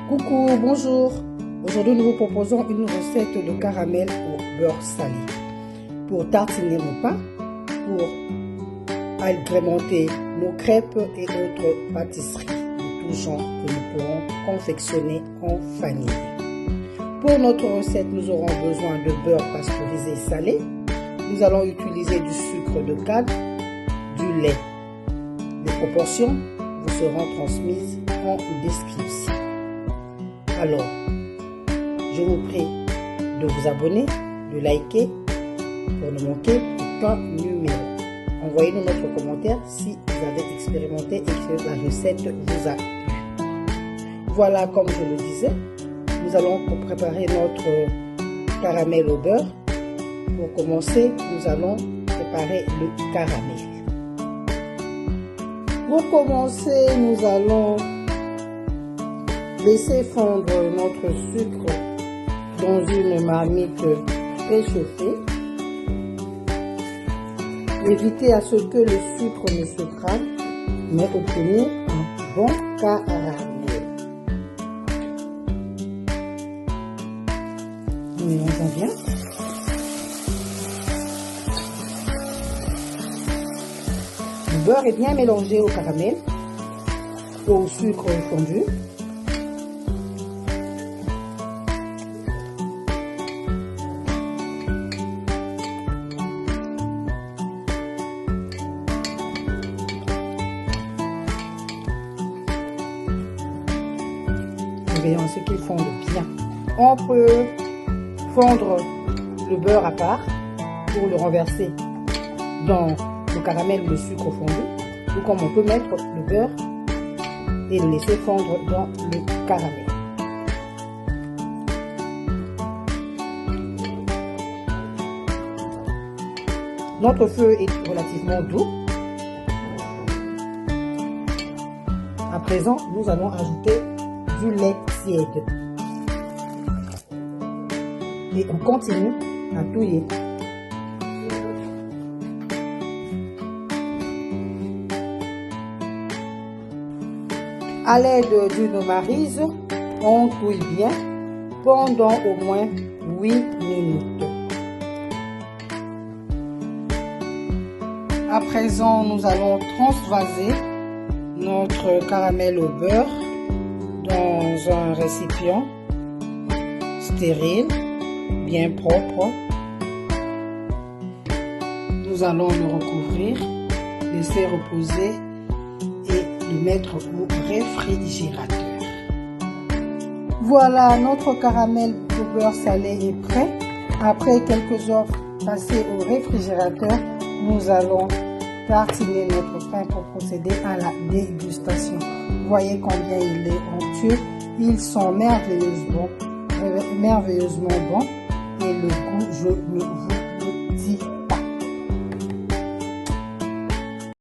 Coucou, bonjour. Aujourd'hui, nous vous proposons une recette de caramel au beurre salé. Pour tartiner nos pains, pour agrémenter nos crêpes et autres pâtisseries de tout genre que nous pourrons confectionner en famille. Pour notre recette, nous aurons besoin de beurre pasteurisé salé. Nous allons utiliser du sucre de canne, du lait. Les proportions vous seront transmises en description. Alors, je vous prie de vous abonner, de liker pour ne manquer aucun numéro. Envoyez-nous notre commentaire si vous avez expérimenté et que la recette vous a plu. Voilà, comme je le disais, nous allons préparer notre caramel au beurre. Pour commencer, nous allons préparer le caramel. Pour commencer, nous allons laisser fondre notre sucre dans une marmite préchauffée. Évitez à ce que le sucre ne se crame, mais obtenir un bon caramel. Mélangeons bien. Le beurre est bien mélangé au caramel, au sucre fondu. Veillons à ce qu'il fonde bien. On peut fondre le beurre à part pour le renverser dans le caramel ou le sucre fondu, ou comme on peut mettre le beurre et le laisser fondre dans le caramel. Notre feu est relativement doux. À présent, nous allons ajouter du lait tiède. Et on continue à touiller. À l'aide d'une maryse, on touille bien pendant au moins 8 minutes. À présent, nous allons transvaser notre caramel au beurre dans un récipient stérile, bien propre. Nous allons le recouvrir, laisser reposer et le mettre au réfrigérateur. Voilà, notre caramel au beurre salé est prêt. Après quelques heures passées au réfrigérateur, nous allons tartiner notre pain pour procéder à la dégustation. Voyez combien il est onctueux. Ils sont merveilleusement bons et le goût, je vous le dis.